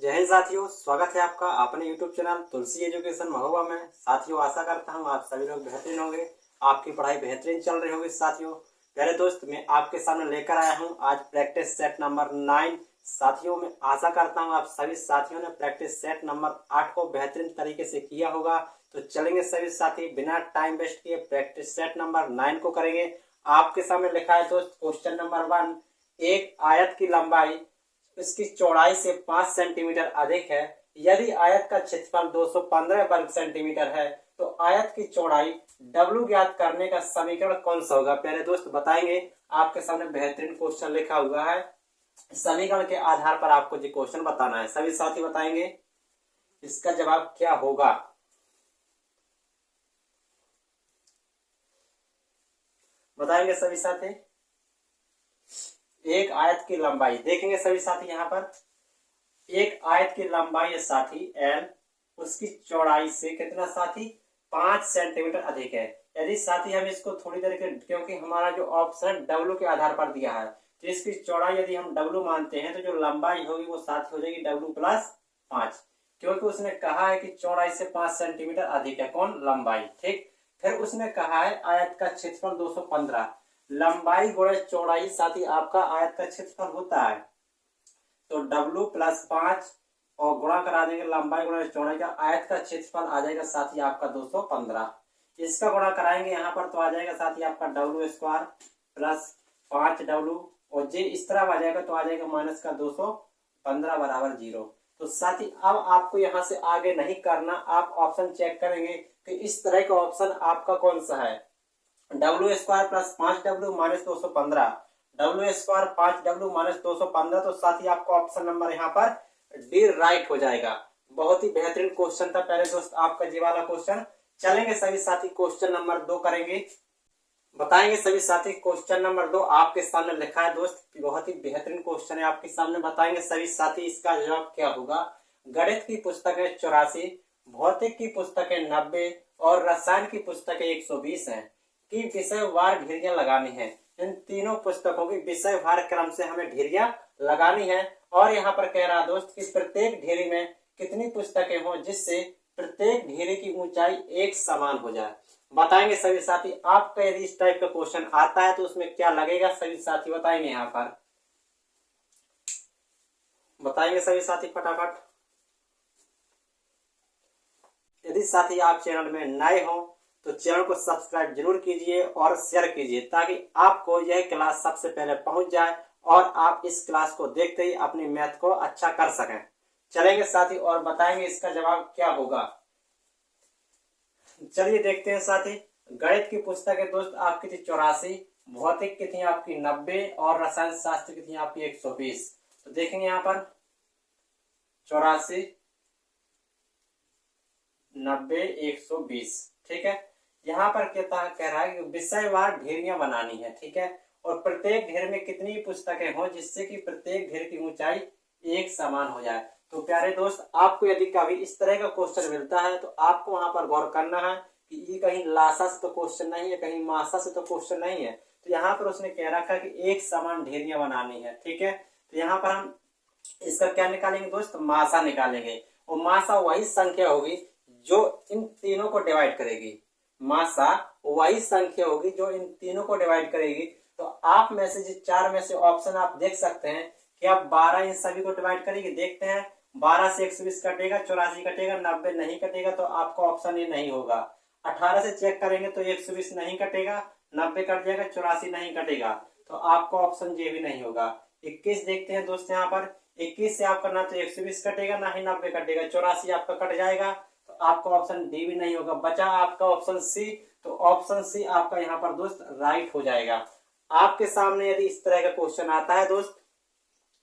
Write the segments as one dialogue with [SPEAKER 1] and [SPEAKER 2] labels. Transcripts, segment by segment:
[SPEAKER 1] जय हिंद साथियों, स्वागत है आपका अपने YouTube चैनल तुलसी एजुकेशन महोबा में। साथियों, आशा करता हूँ आप सभी लोग बेहतरीन होंगे, आपकी पढ़ाई बेहतरीन चल रही होगी। साथियों, प्यारे दोस्त, मैं आपके सामने लेकर आया हूँ आज प्रैक्टिस सेट नंबर 9। साथियों, मैं आशा करता हूँ आप सभी साथियों ने प्रैक्टिस सेट नंबर 8 को बेहतरीन तरीके से किया होगा। तो चलेंगे सभी साथी बिना टाइम वेस्ट किए प्रैक्टिस सेट नंबर 9 को करेंगे। आपके सामने लिखा है दोस्त क्वेश्चन नंबर 1, एक आयत की लंबाई इसकी चौड़ाई से 5 सेंटीमीटर अधिक है। यदि आयत का क्षेत्रफल 215 वर्ग सेंटीमीटर है तो आयत की चौड़ाई W ज्ञात करने का समीकरण कौन सा होगा। प्यारे दोस्त बताएंगे, आपके सामने बेहतरीन क्वेश्चन लिखा हुआ है। समीकरण के आधार पर आपको ये क्वेश्चन बताना है। सभी साथी बताएंगे इसका जवाब क्या होगा। बताएंगे सभी साथी। एक आयत की लंबाई देखेंगे सभी साथी, यहाँ पर एक आयत की लंबाई है साथी L, उसकी चौड़ाई से कितना साथी 5 सेंटीमीटर अधिक है। यदि साथी हम इसको थोड़ी देर के, क्योंकि हमारा जो ऑप्शन W के आधार पर दिया है, तो इसकी चौड़ाई यदि हम W मानते हैं तो जो लंबाई होगी वो साथी हो जाएगी W प्लस 5, क्योंकि उसने कहा है कि चौड़ाई से 5 सेंटीमीटर अधिक है कौन, लंबाई। ठीक, फिर उसने कहा है आयत का क्षेत्रफल 215, लंबाई गुणे चौड़ाई साथी आपका आयत का क्षेत्रफल होता है, तो W प्लस 5 और गुणा करा देंगे लंबाई गुणा चौड़ाई का, आयत का क्षेत्रफल आ जाएगा साथी आपका 215। इसका गुणा कराएंगे यहाँ पर तो आ जाएगा साथी आपका W स्क्वायर प्लस 5W, और जे इस तरह आ जाएगा तो आ जाएगा माइनस का 215 बराबर 0। तो साथी अब आपको यहाँ से आगे नहीं करना, आप ऑप्शन चेक करेंगे कि इस तरह का ऑप्शन आपका कौन सा है। W square plus 5W minus 215, W square 5W minus 215, तो साथ ही आपका ऑप्शन नंबर यहाँ पर डी राइट हो जाएगा। बहुत ही बेहतरीन क्वेश्चन था प्यारे दोस्त आपका जी वाला क्वेश्चन। चलेंगे सभी साथी क्वेश्चन नंबर 2 करेंगे। बताएंगे सभी साथी क्वेश्चन नंबर 2 आपके सामने लिखा है दोस्त, बहुत ही बेहतरीन क्वेश्चन है आपके सामने। बताएंगे सभी साथी इसका जवाब क्या होगा। गणित की पुस्तक है 84, भौतिक की पुस्तक है 90 और रसायन की पुस्तक है 120 है कि विषयवार ढेरियां लगानी है। इन तीनों पुस्तकों की विषयवार क्रम से हमें ढेरियां लगानी है, और यहाँ पर कह रहा दोस्त कि प्रत्येक ढेरी में कितनी पुस्तकें हो जिससे प्रत्येक ढेरी की ऊंचाई एक समान हो जाए। बताएंगे सभी साथी, आपका यदि इस टाइप का क्वेश्चन आता है तो उसमें क्या लगेगा, सभी साथी बताएंगे यहाँ पर। बताएंगे सभी साथी फटाफट। यदि साथी आप चैनल में नए हो तो चैनल को सब्सक्राइब जरूर कीजिए और शेयर कीजिए, ताकि आपको यह क्लास सबसे पहले पहुंच जाए और आप इस क्लास को देखते ही अपनी मैथ को अच्छा कर सकें। चलेंगे साथी और बताएंगे इसका जवाब क्या होगा। चलिए देखते हैं साथी। गणित की पुस्तक है दोस्त आपकी थी 84, भौतिक की थी आपकी 90 और रसायन शास्त्र की थी आपकी 120। तो देखेंगे यहाँ पर 84, 90, 120। ठीक है, यहाँ पर कह रहा है कि विषयवार ढेरियां बनानी है। ठीक है, और प्रत्येक ढेर में कितनी पुस्तकें हो जिससे कि प्रत्येक ढेर की ऊंचाई एक समान हो जाए। तो प्यारे दोस्त, आपको यदि कभी इस तरह का क्वेश्चन मिलता है तो आपको वहां पर गौर करना है कि ये कहीं लासा से तो क्वेश्चन नहीं है, कहीं मासा से तो क्वेश्चन नहीं है। तो यहाँ पर उसने कह रखा है कि एक समान ढेरियां बनानी है। ठीक है, तो यहाँ पर हम इसका क्या निकालेंगे दोस्त, मासा निकालेंगे, और मासा वही संख्या होगी जो इन तीनों को डिवाइड करेगी। मासा वही संख्या होगी जो इन तीनों को डिवाइड करेगी। तो आप में से जो 4 में से ऑप्शन आप देख सकते हैं कि आप 12 इन सभी को डिवाइड करेंगे। देखते हैं 12 से 120 कटेगा, 84 कटेगा, 90 नहीं कटेगा, तो आपका ऑप्शन ये नहीं होगा। 18 से चेक करेंगे तो 120 नहीं कटेगा, 90 कट जाएगा, 84 नहीं कटेगा, तो आपका ऑप्शन ये भी नहीं होगा। 21 देखते हैं दोस्त, यहाँ पर 21 से आपका ना तो 120 कटेगा ना ही 90 कटेगा, 84 आपका कट जाएगा, तो आपका ऑप्शन डी भी नहीं होगा। बचा आपका ऑप्शन सी, तो ऑप्शन सी आपका यहाँ पर दोस्त राइट हो जाएगा। आपके सामने यदि इस तरह का क्वेश्चन आता है दोस्त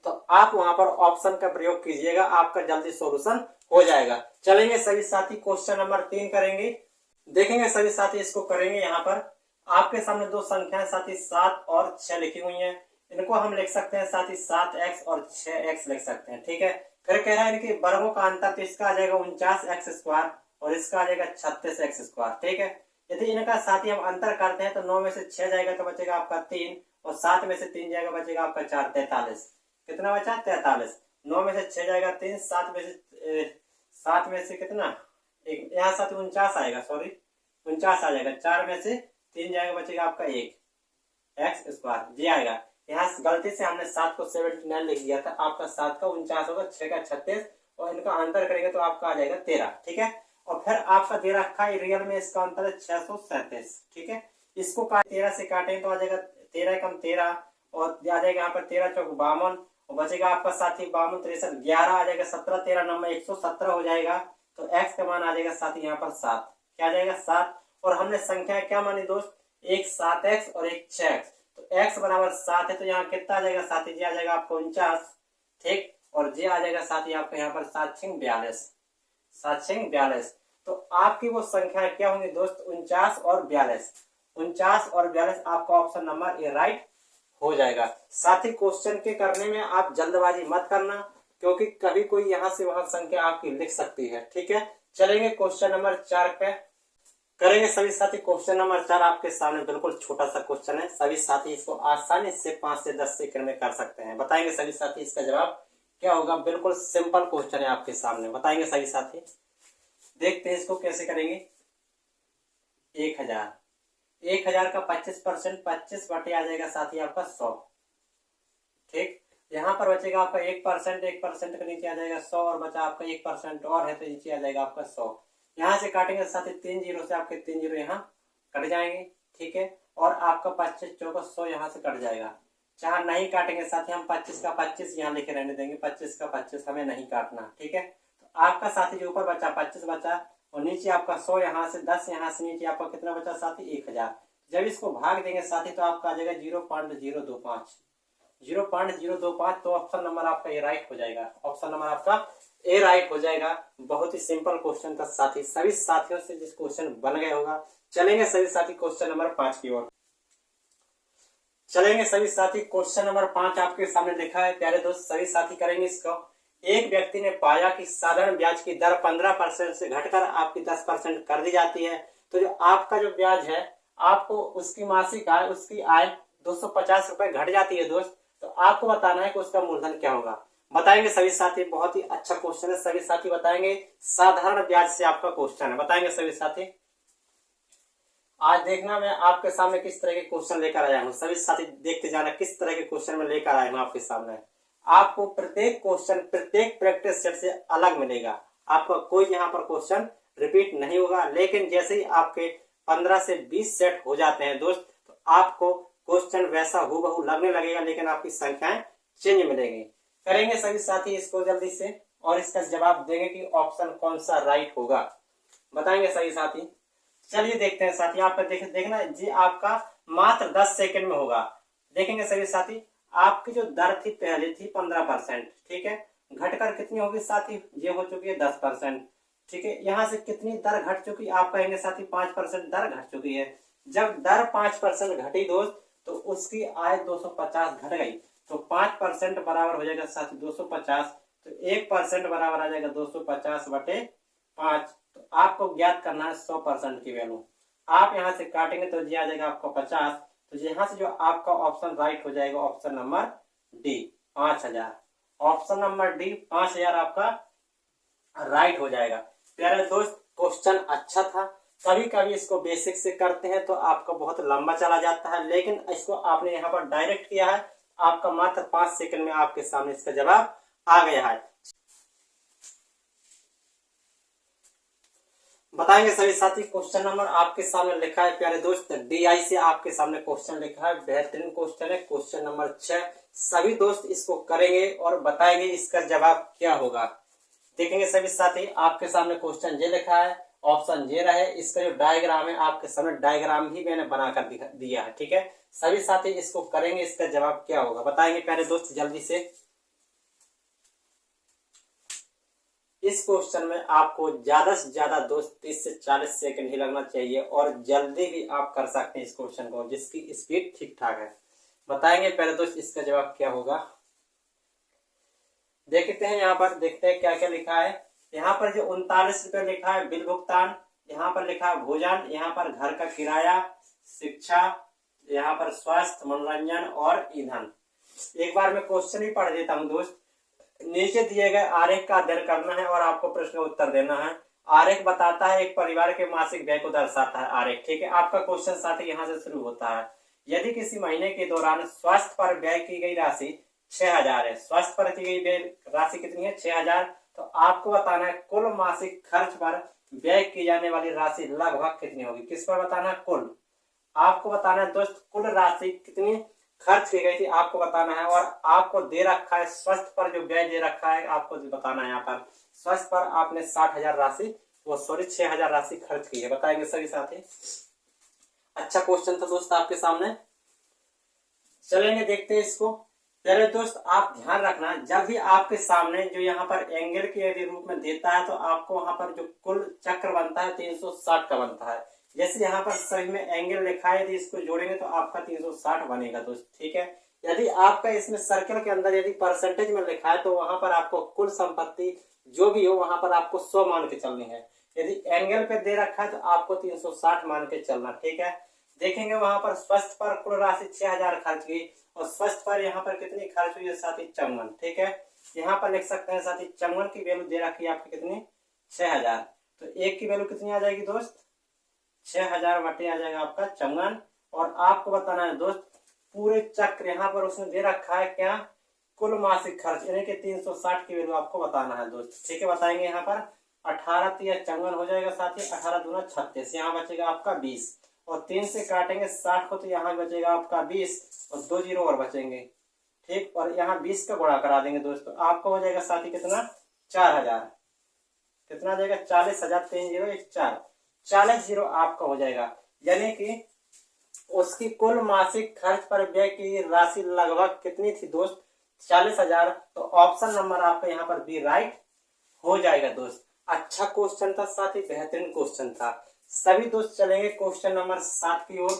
[SPEAKER 1] तो आप वहां पर ऑप्शन का प्रयोग कीजिएगा, आपका जल्दी सॉल्यूशन हो जाएगा। चलेंगे सभी साथी क्वेश्चन नंबर 3 करेंगे। देखेंगे सभी साथी इसको करेंगे। यहाँ पर आपके सामने दो संख्याएं साथी 7 और 6 लिखी हुई हैं। इनको हम लिख सकते हैं साथी 7x और 6x लिख सकते हैं। ठीक है, फिर कह रहा है इनके वर्गों का अंतर, तो इसका आ जाएगा 49x स्क्वायर और इसका आ जाएगा 36x स्क्वायर। ठीक है, यदि इनका साथी हम अंतर करते हैं तो 9 में से 6 जाएगा तो बचेगा आपका 3, और 7 में से 3 जाएगा बचेगा आपका 4, 43। कितना बचा, 43। 9 में से 6 जाएगा 3, 7 में से कितना एक, यहाँ 7 49 आएगा, सॉरी 49 आ जाएगा, 4 में से 3 जाएगा, बचेगा आपका 1 एक्स स्क्वायर जी आएगा। यहाँ गलती से हमने 7 को 79 लिख दिया था, आपका 7 का 49 होगा, 6 का 36 और इनका अंतर करेंगे तो आपका आ जाएगा 13। ठीक है, और फिर आपका दे रखा है रियल में इसका अंतर है 637। ठीक है, इसको 13 से काटेंगे तो आ जाएगा 13 कम 13 और आ जाएगा यहाँ पर 13 चौक 52 और बचेगा आपका साथी 52 63 11 आ जाएगा, 17 13 नंबर 117 हो जाएगा। तो x का मान आ जाएगा साथी यहाँ पर 7, क्या आ जाएगा 7। और हमने संख्या क्या मानी दोस्त, एक 7x और एक 6x, तो x बराबर 7 है तो यहाँ कितना आ जाएगा साथी जी, आ जाएगा आपको 49। ठीक, और जी आ जाएगा साथी आपको यहाँ पर 7 6 42, 7 6 42। तो आपकी वो संख्या क्या होंगी दोस्त, 49 और 42, 49 और 42 आपका ऑप्शन नंबर ए राइट हो जाएगा। साथ ही क्वेश्चन के करने में आप जल्दबाजी मत करना, क्योंकि कभी कोई यहाँ से वहां संख्या आपकी लिख सकती है। ठीक है, चलेंगे क्वेश्चन नंबर 4 पे करेंगे सभी साथी। क्वेश्चन नंबर 4 आपके सामने बिल्कुल छोटा सा क्वेश्चन है, सभी साथी इसको आसानी से 5 से 10 सेकंड में कर सकते हैं। बताएंगे सभी साथी इसका जवाब क्या होगा, बिल्कुल सिंपल क्वेश्चन है आपके सामने, बताएंगे सभी साथी। देखते हैं इसको कैसे करेंगे। 1000 का 25%, 25 बटे आ जाएगा साथी आपका 100। ठीक, यहाँ पर बचेगा आपका 1%, 1% के नीचे आ जाएगा 100 और बचा आपका 1% और है तो नीचे आ जाएगा आपका 100। यहाँ से काटेंगे साथी 3 जीरो से आपके 3 जीरो यहाँ कट जाएंगे। ठीक है, और आपका 25 चौका 100 यहाँ से कट जाएगा। चाहे नहीं काटेंगे साथी, हम 25 का 25 यहाँ लिखे रहने देंगे, 25 का 25 हमें नहीं काटना। ठीक है, तो आपका साथी जो ऊपर बचा 25 बचा और नीचे आपका 100 यहाँ से 10 यहाँ से नीचे आपका कितना बचा साथी 1000। जब इसको भाग देंगे साथी तो आपका आ जाएगा 0.025, 0.025। तो ऑप्शन नंबर आपका ए राइट हो जाएगा, ऑप्शन नंबर आपका ए राइट हो जाएगा। बहुत ही सिंपल क्वेश्चन था साथी, सभी साथियों से जिस क्वेश्चन बन गया होगा। चलेंगे सभी साथी क्वेश्चन नंबर 5 की ओर, चलेंगे सभी साथी। क्वेश्चन नंबर 5 आपके सामने लिखा है, प्यारे दोस्त सभी साथी करेंगे इसको। एक व्यक्ति ने पाया कि साधारण ब्याज की दर 15% से घटकर आपकी 10% कर दी जाती है, तो जो आपका जो ब्याज है आपको उसकी मासिक आय, उसकी आय 250 रुपए घट जाती है दोस्त। तो आपको बताना है कि उसका मूलधन क्या होगा। बताएंगे सभी साथी, बहुत ही अच्छा क्वेश्चन है, सभी साथी बताएंगे। साधारण ब्याज से आपका क्वेश्चन है, बताएंगे सभी साथी। आज देखना मैं आपके सामने किस तरह के क्वेश्चन लेकर आया हूँ, सभी साथी देखते जाना किस तरह के क्वेश्चन में लेकर आया हूँ आपके सामने। आपको प्रत्येक क्वेश्चन प्रत्येक प्रैक्टिस सेट से अलग मिलेगा, आपका कोई यहाँ पर क्वेश्चन रिपीट नहीं होगा। लेकिन जैसे ही आपके 15 से 20 सेट हो जाते हैं दोस्त, तो आपको क्वेश्चन वैसा हूबहू लगने लगेगा, लेकिन आपकी संख्याएं चेंज मिलेंगी। करेंगे सभी साथी इसको जल्दी से और इसका जवाब देंगे कि ऑप्शन कौन सा राइट होगा, बताएंगे सभी साथी। चलिए देखते हैं साथी, आप देखना जी आपका मात्र 10 सेकंड में होगा। देखेंगे सभी साथी, आपकी जो दर थी पहले थी 15%, ठीक है, घटकर कितनी होगी साथी, ये हो चुकी है 10%। ठीक है, यहाँ से कितनी दर घट चुकी, आप कहेंगे साथी 5% दर घट चुकी है। जब दर 5% घटी दोस्त, तो उसकी आय 250 घट गई, तो 5% बराबर हो जाएगा साथी 250, तो 1% बराबर आ जाएगा 250 बटे 5। तो आपको ज्ञात करना है 100% की वैल्यू। आप यहाँ से काटेंगे तो जी आ जाएगा आपका 50, तो यहाँ से जो आपका ऑप्शन राइट हो जाएगा option number D 5000, option number D 5000 आपका राइट हो जाएगा। प्यारे दोस्त क्वेश्चन अच्छा था, कभी कभी इसको बेसिक से करते हैं तो आपका बहुत लंबा चला जाता है, लेकिन इसको आपने यहाँ पर डायरेक्ट किया है, आपका मात्र 5 सेकंड में आपके सामने इसका जवाब आ गया है। बताएंगे सभी साथी, क्वेश्चन नंबर आपके सामने लिखा है प्यारे दोस्त, डीआई से आपके सामने क्वेश्चन लिखा है, बेहतरीन क्वेश्चन है, क्वेश्चन नंबर 6। सभी दोस्त इसको करेंगे और बताएंगे इसका जवाब क्या होगा। देखेंगे सभी साथी, आपके सामने क्वेश्चन ये लिखा है, ऑप्शन ये रहे, इसका जो डायग्राम है आपके सामने डायग्राम ही मैंने बनाकर दिया है। ठीक है, सभी साथी इसको करेंगे, इसका जवाब क्या होगा बताएंगे प्यारे दोस्त जल्दी से। इस क्वेश्चन में आपको ज्यादा से ज्यादा दोस्त 30 से 40 सेकंड ही लगना चाहिए और जल्दी भी आप कर सकते हैं इस क्वेश्चन को, जिसकी स्पीड ठीक ठाक है। बताएंगे पहले दोस्त इसका जवाब क्या होगा। देखते हैं यहाँ पर, देखते हैं क्या क्या लिखा है। यहाँ पर जो 39 रुपये लिखा है बिल भुगतान, यहाँ पर लिखा है भोजन, यहाँ पर घर का किराया, शिक्षा, यहाँ पर स्वास्थ्य, मनोरंजन और ईंधन। एक बार मैं क्वेश्चन ही पढ़ देता हूँ दोस्त, नीचे दिए गए आरेख का अध्ययन करना है और आपको प्रश्न उत्तर देना है। आरेख बताता है एक परिवार के मासिक व्यय को दर्शाता है आरेख, ठीक है। आपका क्वेश्चन साथ ही यहाँ से शुरू होता है। यदि किसी महीने के दौरान स्वास्थ्य पर व्यय की गई राशि 6000 है, स्वास्थ्य पर की गई व्यय राशि कितनी है 6000, तो आपको बताना है कुल मासिक खर्च पर व्यय की जाने वाली राशि लगभग कितनी होगी। किस पर बताना है, कुल। आपको बताना है दोस्त कुल राशि कितनी खर्च की गई थी आपको बताना है, और आपको दे रखा है स्वास्थ्य पर जो व्यय दे रखा है आपको बताना है। यहाँ पर स्वास्थ्य पर आपने 60,000 राशि, वो सॉरी 6000 राशि खर्च की है, बताएंगे सभी साथी। अच्छा क्वेश्चन था दोस्त आपके सामने, चलेंगे देखते हैं इसको। पहले दोस्त आप ध्यान रखना, जब भी आपके सामने जो यहाँ पर एंगल के यदि रूप में देता है तो आपको वहां पर जो कुल चक्र बनता है 360 का बनता है। जैसे यहाँ पर सभी में एंगल लिखा है, यदि इसको जोड़ेंगे तो आपका 360 बनेगा दोस्त, ठीक है। यदि आपका इसमें सर्कल के अंदर यदि परसेंटेज में लिखा है तो वहां पर आपको कुल संपत्ति जो भी हो वहां पर आपको 100 मान के चलनी है। यदि एंगल पे दे रखा है तो आपको 360 मान के चलना, ठीक है। देखेंगे वहां पर स्वस्थ पर कुल राशि 6000 खर्च की, और स्वस्थ पर यहाँ पर कितनी खर्च हुई है साथी 54, ठीक है। यहाँ पर लिख सकते हैं साथी 54 की वैल्यू दे रखी है आपकी कितनी 6000, तो एक की वैल्यू कितनी आ जाएगी दोस्त 6000 बटे आ जाएगा आपका 54। और आपको बताना है दोस्त पूरे चक्र यहाँ पर उसने दे रखा है क्या, कुल मासिक खर्च यानी कि 360 की वैल्यू आपको बताना है दोस्त, ठीक है। बताएंगे यहाँ पर 18 54 हो जाएगा साथी, 18 दूना 36, यहाँ बचेगा आपका 20, और 3 से काटेंगे 60 को तो यहाँ बचेगा आपका 20 और 2 जीरो और बचेंगे, ठीक। और यहाँ 20 का गुणा करा देंगे दोस्तों, आपको हो जाएगा साथी कितना 4000, कितना जाएगा 40,000, 3 जीरो 1 4, 40 जीरो आपका हो जाएगा। यानी कि उसकी कुल मासिक खर्च पर व्यय की राशि लगभग कितनी थी दोस्त 40,000, तो ऑप्शन नंबर आपका यहाँ पर बी राइट हो जाएगा दोस्त। अच्छा क्वेश्चन था साथी, बेहतरीन क्वेश्चन था। सभी दोस्त चलेंगे क्वेश्चन नंबर 7 की ओर,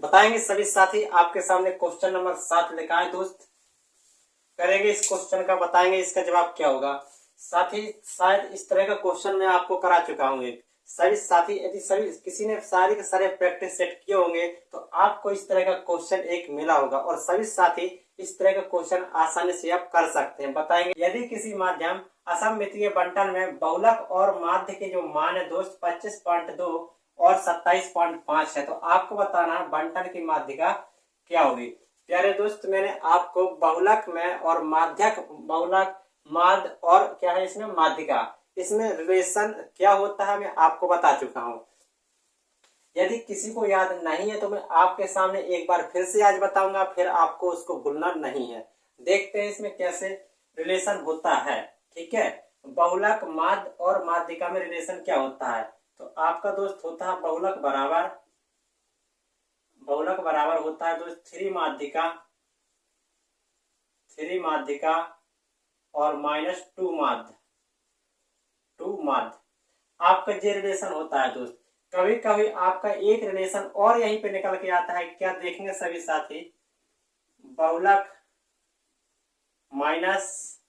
[SPEAKER 1] बताएंगे सभी साथी। आपके सामने क्वेश्चन नंबर 7 लिखा है दोस्त, करेंगे इस क्वेश्चन का, बताएंगे इसका जवाब क्या होगा साथी। शायद इस तरह का क्वेश्चन मैं आपको करा चुका हूँ एक, सभी साथी यदि सभी किसी ने सारे के सारे प्रैक्टिस सेट किए होंगे तो आपको इस तरह का क्वेश्चन एक मिला होगा, और सभी साथी इस तरह का क्वेश्चन आसानी से आप कर सकते हैं। बताएंगे यदि किसी माध्यम असममितीय बंटन में बहुलक और माध्य के जो मान है दोस्त 25.2 और 27.5 है, तो आपको बताना है बंटन की माध्यिका क्या होगी। प्यारे दोस्त मैंने आपको बहुलक में और माध्यक, बहुलक माध्य और क्या है इसमें माध्यिका, इसमें रिलेशन क्या होता है मैं आपको बता चुका हूं। यदि किसी को याद नहीं है तो मैं आपके सामने एक बार फिर से आज बताऊंगा, फिर आपको उसको भूलना नहीं है। देखते हैं इसमें कैसे रिलेशन होता है, ठीक है। बहुलक माध्य और माध्यिका में रिलेशन क्या होता है, तो आपका दोस्त होता है बहुलक बराबर होता है दोस्त 3 माध्यिका और -2 माध्य, आपका ये रिलेशन होता है दोस्त। कभी कभी आपका एक रिलेशन और यहीं पे निकल के आता है, क्या देखेंगे सभी साथी, बहुलक माइनस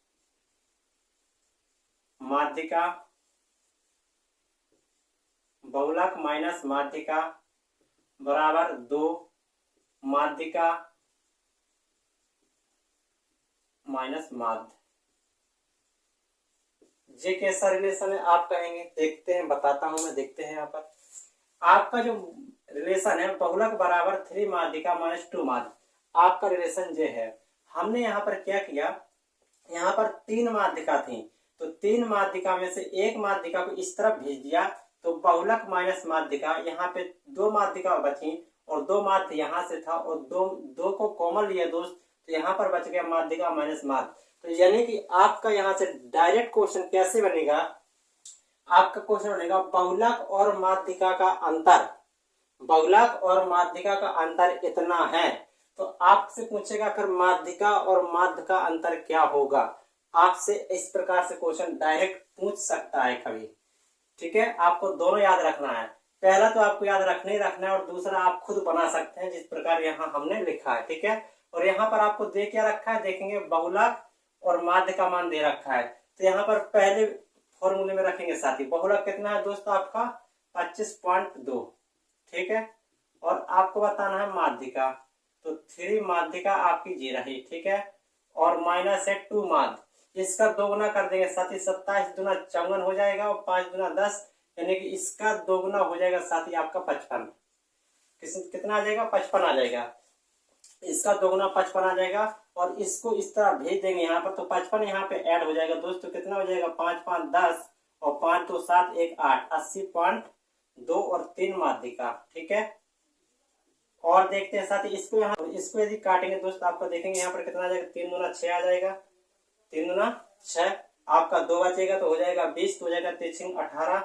[SPEAKER 1] माध्यिका, बहुलक माइनस माध्यिका बराबर 2 माध्यिका माइनस माध्य। ये कैसा रिलेशन है आप कहेंगे, देखते हैं बताता हूं मैं, देखते हैं यहाँ पर आपका जो रिलेशन है बहुलक बराबर 3 माध्यिका -2 माध्य, आपका रिलेशन ये है। हमने यहाँ पर क्या किया, यहाँ पर 3 माध्यिका थी, तो 3 माध्यिका में से एक माध्यिका को इस तरफ भेज दिया, तो बहुलक माइनस माध्यिका, यहाँ पे 2 माध्यिका बची और 2 माध्य यहाँ से था, और दो को कॉमन लिया दोस्त, तो यहाँ पर बच गया माध्यिका माइनस माध्य। तो यानी कि आपका यहाँ से डायरेक्ट क्वेश्चन कैसे बनेगा, आपका क्वेश्चन बनेगा बहुलक और माध्यिका का अंतर, बहुलक और माध्यिका का अंतर इतना है, तो आपसे पूछेगा फिर माध्यिका और माध्य का अंतर क्या होगा। आपसे इस प्रकार से क्वेश्चन डायरेक्ट पूछ सकता है कभी, ठीक है। आपको दोनों याद रखना है, पहला तो आपको याद रखना ही रखना है, और दूसरा आप खुद बना सकते हैं जिस प्रकार यहाँ हमने लिखा है, ठीक है। और यहाँ पर आपको दे क्या रखा है, देखेंगे बहुलक और माध्य का मान दे रखा है, तो यहाँ पर पहले फॉर्मूले में रखेंगे साथी, बहुलक कितना है दोस्तों आपका 25.2, ठीक है। और आपको बताना है माध्यिका, तो 3 माध्यिका आपकी जी रही, ठीक है, और माइनस है 2 माध्य, इसका 2 गुना कर देंगे साथी, 27 दूना 54 हो जाएगा और 5 दूना 10, यानी कि इसका 2 गुना हो जाएगा साथी आपका 55। कितना आ जाएगा? 55 आ जाएगा। इसका 2 गुना 55 आ जाएगा और इसको इस तरह भेज देंगे यहाँ पर, तो 55 यहाँ पे ऐड हो जाएगा दोस्तों। कितना हो जाएगा? 5 5 10 और 5 2 7 1 8, 80.2 और 3 माध्यिका। ठीक है, और देखते हैं साथी इसको यहाँ, इसको यदि काटेंगे दोस्त आपको देखेंगे यहाँ पर कितना आ जाएगा? 3 दूना 6 आ जाएगा, 3 दूना 6, आपका 2 बचेगा तो हो जाएगा 20, तो हो जाएगा 3 18।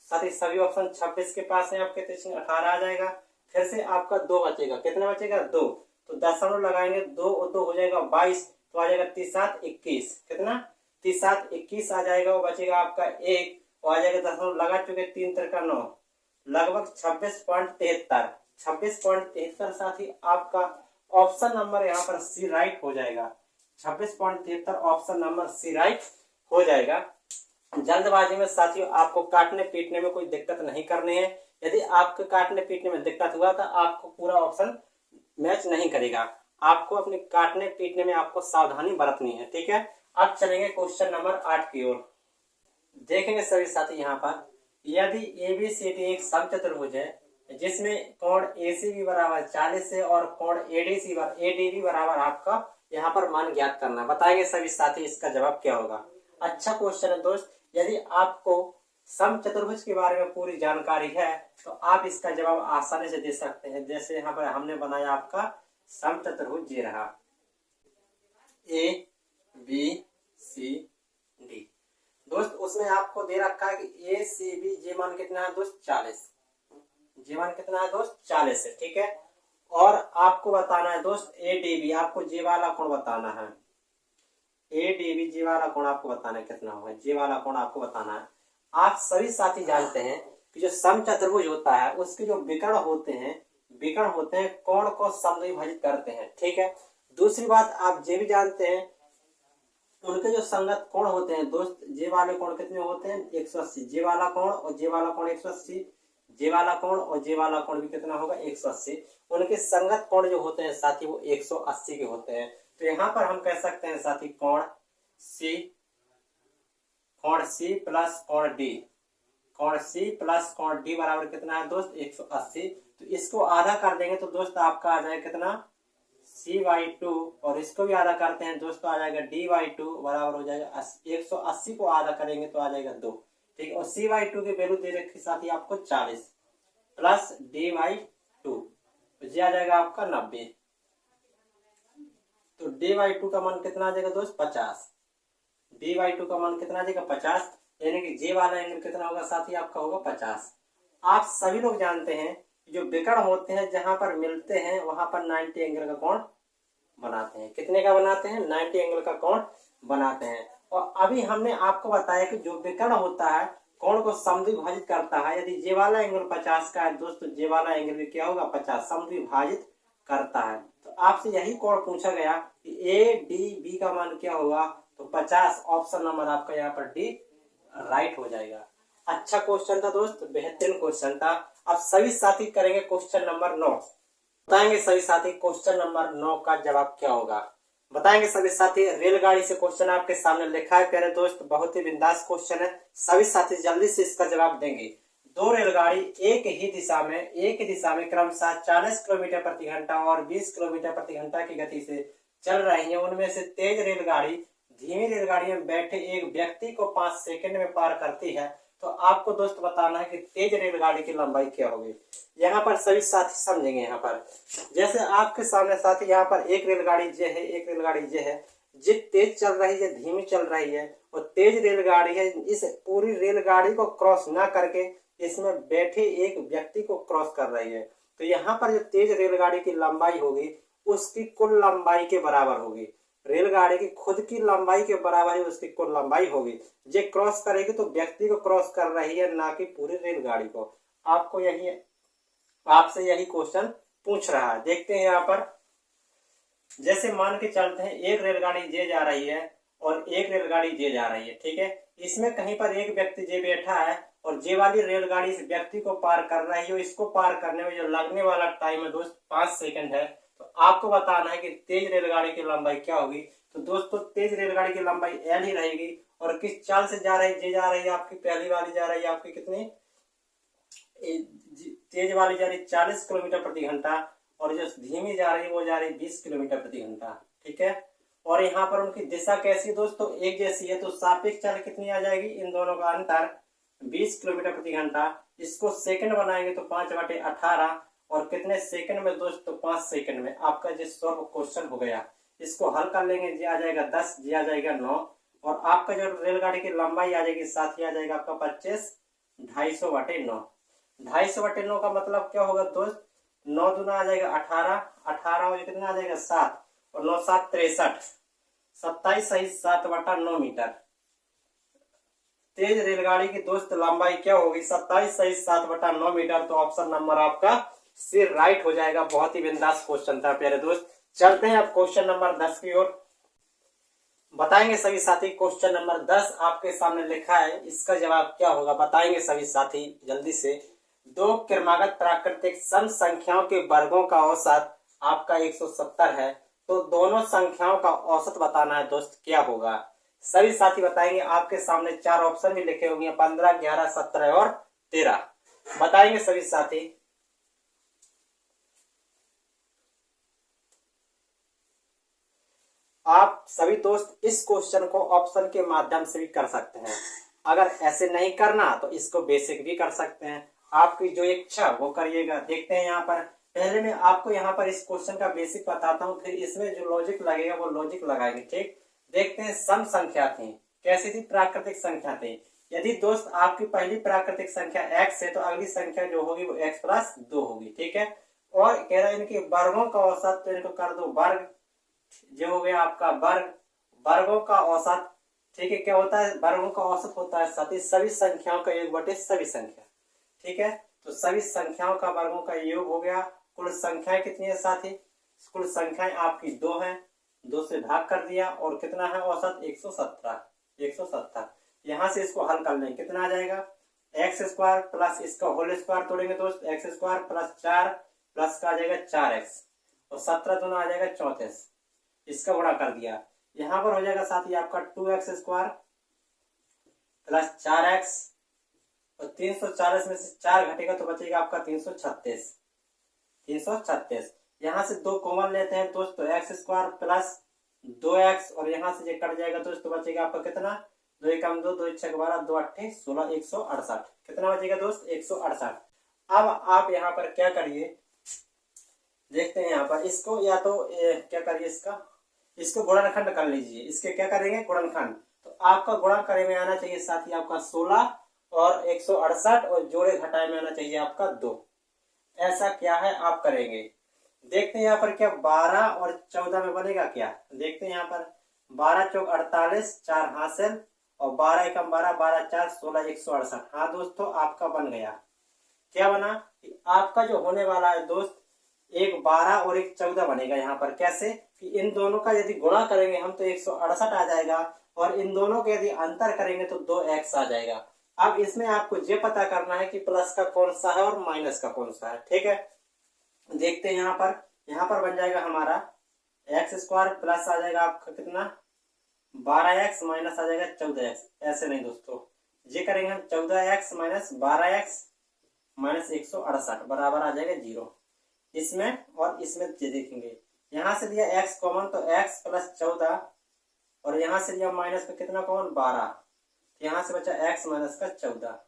[SPEAKER 1] साथ ही सभी ऑप्शन 26 के पास है आपके, 3 18 आ जाएगा। फिर से आपका 2 बचेगा, कितना बचेगा? 2, तो दशमलव लगाएंगे, 2 और 2 हो जाएगा 22, तो आ जाएगा 3 7 21। कितना? 3 7 21 आ जाएगा, वो बचेगा आपका 1, और आ जाएगा दशमलव लगा चुके 3 3 9, लगभग 26.73, 26.73। साथ ही आपका ऑप्शन नंबर यहाँ पर सी राइट हो जाएगा, 26.73 ऑप्शन नंबर सी राइट हो जाएगा। जल्दबाजी में साथियों आपको काटने पीटने में कोई दिक्कत नहीं करनी है। यदि आपके काटने पीटने में दिक्कत हुआ तो आपको पूरा ऑप्शन मैच नहीं करेगा, आपको अपने काटने पीटने में आपको सावधानी बरतनी है। ठीक है, अब चलेंगे क्वेश्चन नंबर 8 की ओर। देखेंगे सभी साथी यहाँ पर, यदि एबीसीडी एक समचतुर्भुज है जिसमें कोण एसीबी बराबर 40 है और कोण एडीबी बराबर आपका यहाँ पर मान ज्ञात करना है। बताएंगे सभी साथी इसका जवाब क्या होगा। अच्छा क्वेश्चन है दोस्त, यदि आपको समचतुर्भुज के बारे में पूरी जानकारी है तो आप इसका जवाब आसानी से दे सकते हैं। जैसे यहाँ पर हमने बनाया आपका समचतुर्भुज, ये रहा ए बी सी डी दोस्त, उसमें आपको दे रखा है कि ए सी बी, जे मान कितना है दोस्त? 40, जे मान कितना है दोस्त? 40 है। ठीक है, और आपको बताना है दोस्त ए डी बी, आपको जे वाला कोण बताना है, ए डी बी जे वाला कोण आपको बताना है कितना होगा, जे वाला कोण आपको बताना है। आप सभी साथी जानते हैं कि जो समचतुर्भुज होता है उसके जो विकर्ण होते हैं कोण को समद्विभाजित करते हैं। ठीक है, दूसरी बात आप ये भी जानते हैं उनके जो संगत कोण होते हैं दोस्त, जे वाले कोण कितने होते हैं? 180, जे वाला कोण और जे वाला कोण 180, जे वाला कोण और जे वाला कोण भी कितना होगा? 180। उनके संगत कोण जो होते हैं साथी वो 180 के होते हैं। तो यहाँ पर हम कह सकते हैं साथी कोण सी प्लस कोण डी, कोण सी प्लस कोण डी बराबर कितना है दोस्त? 180। तो इसको आधा कर देंगे तो दोस्त आपका आ जाएगा कितना? c/2, और इसको भी आधा करते हैं दोस्तों आ जाएगा d/2 बराबर हो जाएगा 180 को आधा करेंगे तो आ जाएगा 2। ठीक है, और c/2 की वैल्यू दे रखी साथी आपको 40 प्लस d/2, तो ये आ जाएगा आपका 90। तो d/2 का मान कितना आ जाएगा दोस्त? 50। d/2 का मान कितना आ जाएगा? 50, यानी कि जे वाला एंगल कितना होगा साथी? आपका होगा 50। आप सभी लोग जानते हैं जो विकर्ण होते हैं जहां पर मिलते हैं वहां पर 90 एंगल का कोण बनाते हैं। कितने का बनाते हैं? 90 एंगल का कोण बनाते हैं। और अभी हमने आपको बताया कि जो विकर्ण होता है कोण को समद्विभाजित करता है। यदि जे वाला एंगल 50 का है दोस्तों, जे वाला एंगल भी क्या होगा? 50 समद्विभाजित करता है। तो आपसे यही कोण पूछा गया कि ए डी बी का मान क्या होगा, तो 50 ऑप्शन नंबर आपका यहाँ पर डी राइट हो जाएगा। अच्छा क्वेश्चन था दोस्त, बेहतरीन क्वेश्चन था। अब सभी साथी करेंगे क्वेश्चन नंबर 9। बताएंगे सभी साथी क्वेश्चन नंबर 9 का जवाब क्या होगा। बताएंगे सभी साथी, रेलगाड़ी से क्वेश्चन आपके सामने लिखा है प्यारे दोस्त, बहुत ही बिंदास क्वेश्चन है। सभी साथी जल्दी से इसका जवाब देंगे। दो रेलगाड़ी एक ही दिशा में क्रमशः 40 किलोमीटर प्रति घंटा और 20 किलोमीटर प्रति घंटा की गति से चल रही है। उनमें से तेज रेलगाड़ी धीमी रेलगाड़ी में बैठे एक व्यक्ति को 5 सेकंड में पार करती है। तो आपको दोस्त बताना है कि तेज रेलगाड़ी की लंबाई क्या होगी। यहाँ पर सभी साथी समझेंगे। यहाँ पर जैसे आपके सामने साथी यहाँ पर एक रेलगाड़ी जे है, एक रेलगाड़ी जे है, जे तेज चल रही है, धीमी चल रही है, और तेज रेलगाड़ी है इस पूरी रेलगाड़ी को क्रॉस ना करके इसमें बैठे एक व्यक्ति को क्रॉस कर रही है। तो यहाँ पर जो तेज रेलगाड़ी की लंबाई होगी उसकी कुल लंबाई के बराबर होगी। रेलगाड़ी की खुद की लंबाई के बराबर ही उसकी कुल लंबाई होगी। जे क्रॉस करेगी तो व्यक्ति को क्रॉस कर रही है, ना कि पूरी रेलगाड़ी को। आपसे यही क्वेश्चन पूछ रहा है। देखते हैं यहाँ पर, जैसे मान के चलते हैं एक रेलगाड़ी जे जा रही है और एक रेलगाड़ी जे जा रही है। ठीक है, इसमें कहीं पर एक व्यक्ति जे बैठा है और जे वाली रेलगाड़ी इस व्यक्ति को पार कर रही है। इसको पार करने में जो लगने वाला टाइम है दोस्त 5 सेकंड है। तो आपको बताना है कि तेज रेलगाड़ी की लंबाई क्या होगी। तो दोस्तों तेज रेलगाड़ी की लंबाई एल ही रहेगी। और किस चाल से जा रही है, जा रही है आपकी पहली वाली जा रही है आपकी कितनी, तेज वाली जा रही है 40 किलोमीटर प्रति घंटा, और जो धीमी जा रही है वो जा रही है 20 किलोमीटर प्रति घंटा। ठीक है। और यहाँ पर उनकी दिशा कैसी है दोस्तों, एक जैसी है। तो सापेक्ष चाल कितनी आ जाएगी, इन दोनों का अंतर 20 किलोमीटर प्रति घंटा। इसको सेकंड बनाएंगे तो 5/18, और कितने सेकंड में दोस्तों, 5 सेकंड में आपका जो सॉल्व क्वेश्चन हो गया। इसको हल कर लेंगे, जी आ जाएगा 10, जी आ जाएगा 9, और आपका जो रेलगाड़ी की लंबाई आ जाएगी साथ ही आ जाएगा आपका 25, 250/9। 250/9 का मतलब क्या होगा दोस्त, 9 दूना आ जाएगा 18, 18 और कितना आ जाएगा 7, और 9 7 63, 27 सही 7/9 मीटर। तेज रेलगाड़ी की दोस्त लंबाई क्या होगी, 27 सही 7/9 मीटर। तो ऑप्शन नंबर आपका सी राइट हो जाएगा। बहुत ही बिंदास क्वेश्चन था प्यारे दोस्त। चलते हैं अब क्वेश्चन नंबर 10 की ओर, बताएंगे सभी साथी। क्वेश्चन नंबर 10 आपके सामने लिखा है, इसका जवाब क्या होगा बताएंगे सभी साथी जल्दी से। दो क्रमागत प्राकृतिक सम संख्याओं के वर्गों का औसत आपका 170 है, तो दोनों संख्याओं का औसत बताना है दोस्त, क्या होगा। सभी साथी बताएंगे। आपके सामने 4 ऑप्शन भी लिखे होंगे, 15, 11, 17 और 13। बताएंगे सभी साथी। आप सभी दोस्त इस क्वेश्चन को ऑप्शन के माध्यम से भी कर सकते हैं। अगर ऐसे नहीं करना तो इसको बेसिक भी कर सकते हैं, आपकी जो इच्छा वो करिएगा। देखते हैं यहाँ पर, पहले मैं आपको यहाँ पर इस क्वेश्चन का बेसिक बताता हूँ, फिर इसमें जो लॉजिक लगेगा वो लॉजिक लगाएंगे। ठीक, देखते हैं। सम संख्या थी, कैसी थी, प्राकृतिक संख्या थी। यदि दोस्त आपकी पहली प्राकृतिक संख्या x है तो अगली संख्या जो होगी वो x+2 होगी। ठीक है। और कह रहा है इनके वर्गों का औसत, तो इनको कर दो वर्ग, जो हो गया आपका वर्ग, वर्गों का औसत। ठीक है, क्या होता है, वर्गों का औसत होता है साथी सभी संख्याओं का योग बटे सभी संख्या। ठीक है, तो सभी संख्याओं का वर्गों का योग हो गया। कुल संख्याएं कितनी है साथी, कुल संख्याएं आपकी 2 है, 2 से भाग कर दिया, और कितना है औसत 170। यहां से इसको हल कर लें, कितना आ जाएगा, x² प्लस इसका होल स्क्वायर तोड़ेंगे दोस्त, x² प्लस 4 प्लस का आ जाएगा 4x, और 17 दूना आ जाएगा 34, इसका गुणा कर दिया। यहां पर हो जाएगा साथी आपका 2x² प्लस 4x, और 340 में से 4 घटेगा तो बचेगा आपका 336। यहां से 2 कॉमन लेते हैं दोस्तों, x² प्लस 2x, और यहां से ये कट जाएगा दोस्तों, बचेगा आपका कितना, 2 एकम 2, 2 छक 12, 2 अट्ठे 16, 168। कितना बचेगा दोस्त, 168। अब आप यहाँ पर क्या करिए, देखते हैं यहाँ पर इसको, या तो क्या करिए, इसको गुणनखंड कर लीजिए। इसके क्या करेंगे, गुणनखंड। तो आपका गुणा करे में आना चाहिए साथी आपका 16 और 168, और जोड़े घटाए में आना चाहिए आपका 2। ऐसा क्या है आप करेंगे, देखते हैं यहाँ पर क्या 12 और 14 में बनेगा क्या। देखते हैं यहाँ पर 12 चौक 48, 4 हासिल, और 12 एकम 12, 12 4 16, 168। हाँ दोस्तों आपका बन गया। क्या बना, आपका जो होने वाला है दोस्त, एक 12 और एक 14 बनेगा। यहाँ पर कैसे कि इन दोनों का यदि गुणा करेंगे हम तो 168 आ जाएगा, और इन दोनों के यदि अंतर करेंगे तो 2x आ जाएगा। अब इसमें आपको ये पता करना है कि प्लस का कौन सा है और माइनस का कौन सा है। ठीक है, देखते हैं यहाँ पर बन जाएगा हमारा x² प्लस आ जाएगा आपका कितना, 12x माइनस आ जाएगा 14x। ऐसे नहीं दोस्तों, ये करेंगे हम 14x माइनस 12x माइनस 168 बराबर आ जाएगा 0। इसमें और इसमें देखेंगे, यहां से लिया x कॉमन तो x प्लस 14, और यहां से लिया माइनस में कितना कॉमन 12, यहां से बचा x माइनस का 14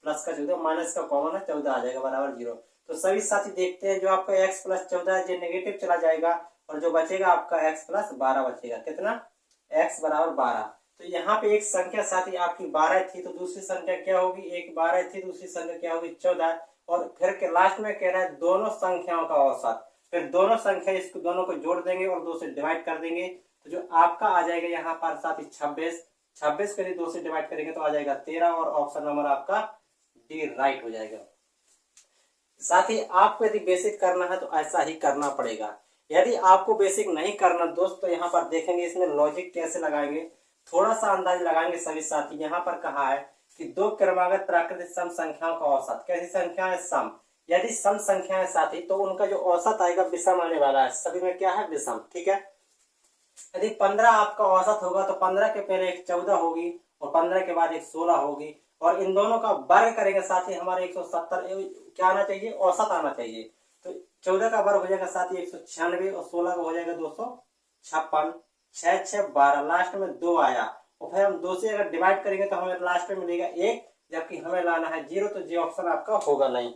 [SPEAKER 1] प्लस का 14, माइनस का कॉमन है 14 आ जाएगा बराबर 0। तो सभी साथी देखते हैं, जो आपका x प्लस 14 है ये नेगेटिव चला जाएगा, और जो बचेगा आपका x प्लस 12 बचेगा, कितना, x बराबर 12। तो यहाँ पे एक संख्या साथी आपकी 12 थी, तो दूसरी संख्या क्या होगी, एक 12 थी, दूसरी संख्या क्या होगी 14, और फिर के लास्ट में कह रहा है दोनों संख्याओं का औसत। फिर दोनों संख्या इसको दोनों को जोड़ देंगे और 2 से डिवाइड कर देंगे, तो जो आपका आ जाएगा यहाँ पर साथी 26 को यदि 2 से डिवाइड करेंगे तो आ जाएगा 13, और ऑप्शन नंबर आपका डी राइट हो जाएगा। साथ ही आपको यदि बेसिक करना है तो ऐसा ही करना पड़ेगा। यदि आपको बेसिक नहीं करना दोस्त तो यहाँ पर देखेंगे इसमें लॉजिक कैसे लगाएंगे, थोड़ा सा अंदाज लगाएंगे सभी साथी। यहाँ पर कहा है कि 2 क्रमागत प्राकृतिक सम संख्याओं का औसत, कैसी संख्या है, सम, यदि सम संख्या है साथी तो उनका जो औसत आएगा विषम आने वाला है, सभी में क्या है विषम। ठीक है, यदि 15 आपका औसत होगा तो 15 के पहले एक 14 होगी और 15 के बाद एक 16 होगी, और इन दोनों का वर्ग करेंगे साथी हमारे 170 क्या आना चाहिए, औसत आना चाहिए। तो 14 का वर्ग हो जाएगा साथी 196 और 16 का हो जाएगा 256, 6 6 12, लास्ट में 2 आया, और फिर हम 2 से अगर डिवाइड करेंगे तो हमें लास्ट में मिलेगा 1, जबकि हमें लाना है 0, तो जी ऑप्शन आपका होगा नहीं।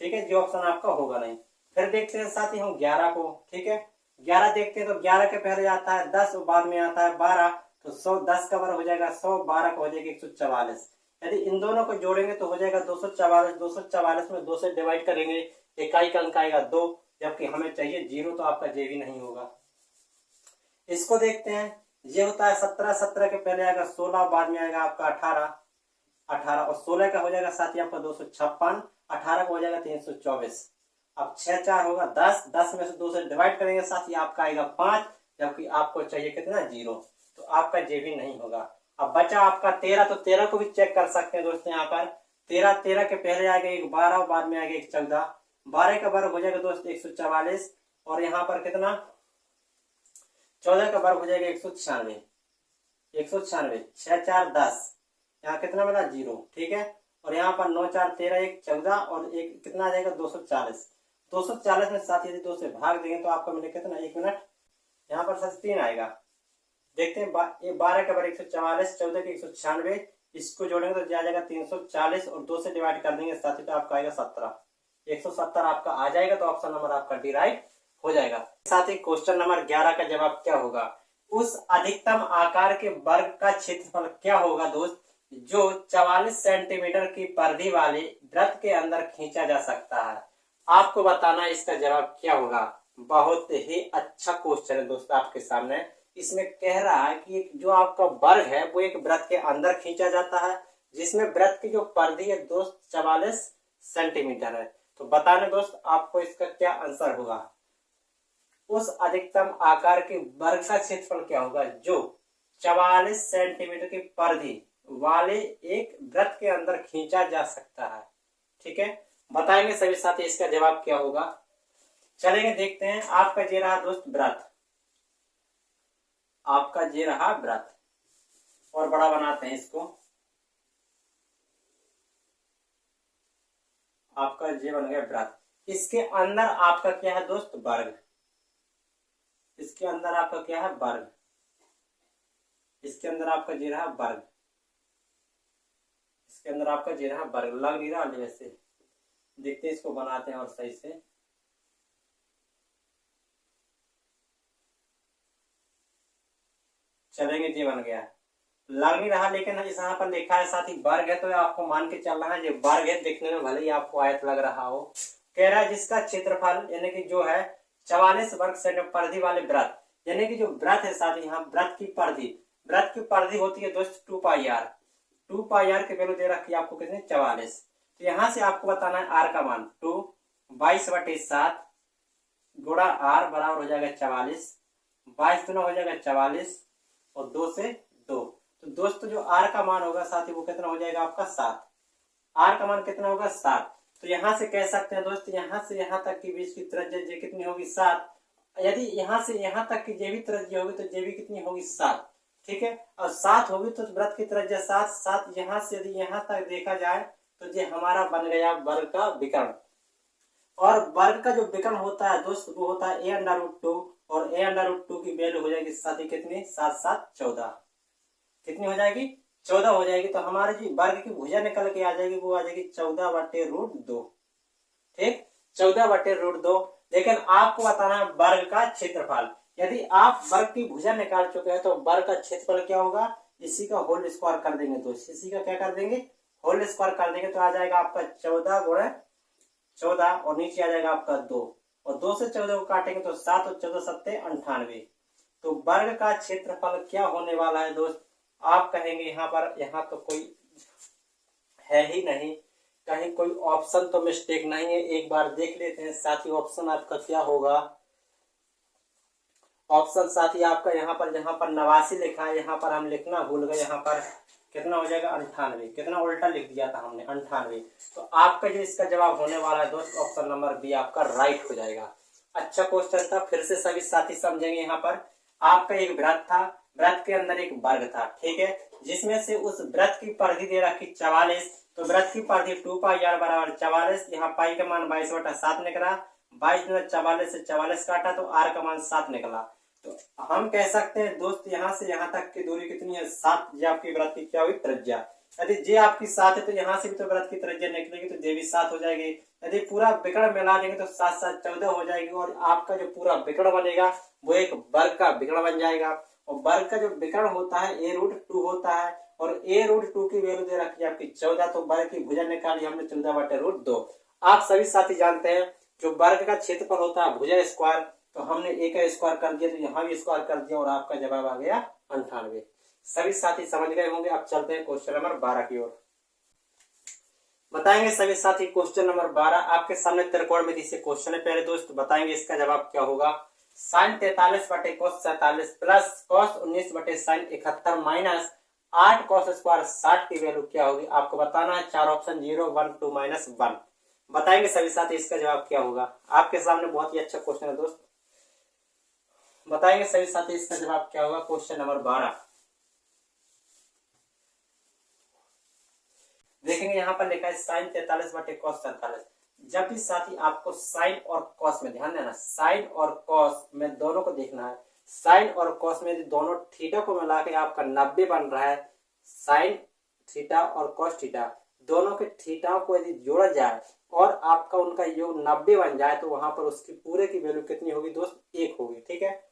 [SPEAKER 1] ठीक है, जी ऑप्शन आपका होगा नहीं। फिर देखते हैं साथी हम 11 को। ठीक है, 11 देखते हैं तो 11 के पहले आता है 10 और बाद में आता है 12, तो 100 10 का वर्ग हो जाएगा 100, 12 का हो जाएगा 144। यदि इन दोनों को जोड़ेंगे तो हो जाएगा 244, 244 में 2 से डिवाइड करेंगे, इकाई का अंक आएगा 2, जबकि हमें चाहिए 0, तो आपका जे भी नहीं होगा। इसको देखते हैं, ये होता है 17, 17 के पहले आएगा 16, बाद में आएगा आपका 18, 18 और 16 का हो जाएगा साथी आपका 256, 18 का हो जाएगा 324। अब 6 4 होगा 10, 10 में से 2 से डिवाइड करेंगे साथी आपका आएगा 5, जबकि आपको चाहिए कितना 0, तो आपका जे भी नहीं होगा। अब बचा आपका 13, तो 13 को भी चेक कर सकते हैं दोस्तों। यहाँ पर 13 के पहले आएगा एक 12 और बाद में आएगा एक 14, 12 का वर्ग हो जाएगा दोस्तों 144, और यहाँ पर कितना 14 का वर्ग हो जाएगा 196, 196, 6 4 10, यहाँ कितना मिला 0। ठीक है, और यहाँ पर 9 4 13, एक 14 और एक कितना आ जाएगा 240, 240 में साथ यदि 2 से भाग देंगे तो आपको मिले कितना, 1 मिनट, यहाँ पर सच 3 आएगा। देखते हैं 12 का वर्ग 144, 14 के 196, इसको जोड़ेंगे तो आ जाएगा 340 और 2 से डिवाइड कर देंगे साथी तो आपका आएगा 17, 170 आपका आ जाएगा, तो ऑप्शन नंबर आपका डी राइट हो जाएगा। साथ ही क्वेश्चन नंबर 11 का जवाब क्या होगा, उस अधिकतम आकार के वर्ग का क्षेत्रफल क्या होगा दोस्त जो 44 सेंटीमीटर की परिधि वाले वृत्त के अंदर खींचा जा सकता है। आपको बताना इसका जवाब क्या होगा। बहुत ही अच्छा क्वेश्चन है दोस्त आपके सामने। इसमें कह रहा है कि जो आपका वर्ग है वो एक वृत्त के अंदर खींचा जाता है, जिसमें वृत्त की जो परिधि है दोस्त 44 सेंटीमीटर है। तो बताना दोस्त आपको इसका क्या आंसर होगा। उस अधिकतम आकार के वर्ग का क्षेत्रफल क्या होगा जो 44 सेंटीमीटर की परिधि वाले एक वृत्त के अंदर खींचा जा सकता है। ठीक है, बताएंगे सभी साथी इसका जवाब क्या होगा। चलेंगे देखते हैं। आपका ये रहा दोस्त वृत्त, आपका ये रहा वृत्त, और बड़ा बनाते हैं इसको। आपका ये बन गया वृत्त, इसके अंदर आपका क्या है दोस्त वर्ग, इसके अंदर आपका क्या है वर्ग, इसके अंदर आपका ये रहा वर्ग, इसके अंदर आपका ये रहा वर्ग। लग नहीं रहा वैसे, देखते हैं इसको बनाते हैं और सही से। चलेंगे, जी बन गया। लग नहीं रहा लेकिन यहाँ पर लिखा है साथी वर्ग है, तो आपको मान के चलना है ये वर्ग है। देखने में भले ही आपको आयत लग रहा हो। कह रहा है जिसका क्षेत्रफल यानी कि जो है 44 वर्ग सेंटीमीटर परिधि वाले वृत्त, यानी कि जो वृत्त है साथी, यहाँ वृत्त की परिधि होती है दोस्त 2 पाई आर। 2 पाई आर के वैल्यू दे रखी है आपको कितने 44। तो यहाँ से आपको बताना है आर का मान 2, 22/7 गुणा आर बराबर हो जाएगा 44, 22 गुना हो जाएगा 44 और 2 से 2। तो दोस्तों जो आर का मान होगा साथी वो कितना हो जाएगा आपका 7। आर का मान कितना होगा 7। तो यहाँ से कह सकते हैं दोस्त यहाँ से यहाँ तक की बीच की त्रिज्या कितनी होगी 7। यदि यहाँ से यहाँ तक की जे भी त्रिज्या होगी तो जे भी कितनी होगी 7। ठीक है, और 7 होगी तो वृत्त की त्रिज्या 7, 7 यहाँ से यदि यहाँ तक देखा जाए तो ये हमारा बन गया वर्ग का विकर्ण। और वर्ग का जो विकर्ण होता है दोस्त वो होता है a√2, और a√2 की वैल्यू हो जाएगी साथी कितनी 7 7 14। कितनी हो जाएगी 14 हो जाएगी। तो हमारी जो वर्ग की भुजा निकल के आ जाएगी वो आ जाएगी 14/√2। ठीक, 14/√2। लेकिन आपको बताना है वर्ग का क्षेत्रफल। यदि आप वर्ग की भुजा निकाल चुके हैं तो वर्ग का क्षेत्रफल क्या होगा, इसी का होल स्क्वायर कर देंगे दोस्त, इसी का क्या कर देंगे होल स्क्वायर कर देंगे। तो आ जाएगा आपका 14 गुणे 14 और नीचे आ जाएगा आपका 2, और 2 से 14 को काटेंगे तो 7 और 14 7 98। तो वर्ग का क्षेत्रफल क्या होने वाला है दोस्त, आप कहेंगे यहाँ तो कोई है ही नहीं, कहीं कोई ऑप्शन तो मिस्टेक नहीं है। एक बार देख लेते हैं साथी ऑप्शन आपका क्या होगा। ऑप्शन साथी आपका यहाँ पर 89 लिखा है, यहाँ पर हम लिखना भूल गए। यहाँ पर कितना हो जाएगा 98, कितना उल्टा लिख दिया था हमने 98। तो आपका जो इसका जवाब होने वाला है दोस्त ऑप्शन नंबर बी आपका राइट हो जाएगा। अच्छा क्वेश्चन था, फिर से सभी साथी समझेंगे। यहाँ पर आपका एक वृत्त था, वृत्त के अंदर एक वर्ग था, ठीक है, जिसमें से उस वृत्त की परिधि दे रखी 44, तो वृत्त की परिधि 2 पाई r बराबर 44, यहाँ पाई का मान 22/7 निकला, 22 से 44 काटा तो r का मान 7 निकला। तो हम कह सकते हैं दोस्त यहाँ से यहाँ तक की दूरी कितनी है 7, ये आपकी वृत्त की क्या हुई त्रिज्या। यदि जे आपकी 7 है तो यहाँ से भी तो वृत्त की त्रिज्या निकलेगी, तो जे भी 7 हो जाएगी। यदि पूरा विकर्ण मिला देंगे तो 7 7 14 हो जाएगी, और आपका जो पूरा विकर्ण बनेगा वो एक वर्ग का विकर्ण बन जाएगा। और वर्ग का जो विकर्ण होता है a√2 होता है, और a√2 की वैल्यू दे रखी है आपकी 14, तो वर्ग की भुजा निकाली हमने 14/√2। आप सभी साथी जानते हैं जो वर्ग का क्षेत्रफल होता है भुजा स्क्वायर, तो हमने a का स्क्वायर कर दिया, तो यहाँ भी स्क्वायर कर दिया, और आपका जवाब आ गया 98। सभी साथी समझ गए होंगे। अब चलते हैं क्वेश्चन नंबर 12 की ओर। बताएंगे सभी साथी क्वेश्चन नंबर 12 आपके सामने त्रिकोणमिति से क्वेश्चन है। पहले दोस्त बताएंगे इसका जवाब क्या होगा। sin 43/cos 47 plus cos 19/sin 71 minus 8 cos square 60 की वैल्यू क्या होगी, आपको बताना है। 4 ऑप्शन 0 1 2 -1 बताएंगे सभी साथी इसका जवाब क्या होगा। आपके सामने बहुत ही अच्छा क्वेश्चन है दोस्त, बताएंगे सभी साथी इसका जवाब क्या होगा। क्वेश्चन नंबर 12 देखेंगे, यहाँ पर लिखा है sin 43/cos 47। जब भी साथी आपको साइन और कॉस में ध्यान देना, साइन और कॉस में दोनों को देखना है। साइन और कॉस में दोनों थीटा को मिला के आपका 90 बन रहा है। साइन थीटा और कॉस थीटा दोनों के थीटाओं को यदि जोड़ा जाए और आपका उनका योग 90 बन जाए, तो वहां पर उसकी पूरे की वैल्यू कितनी होगी दोस्त, 1 होगी, ठीक है।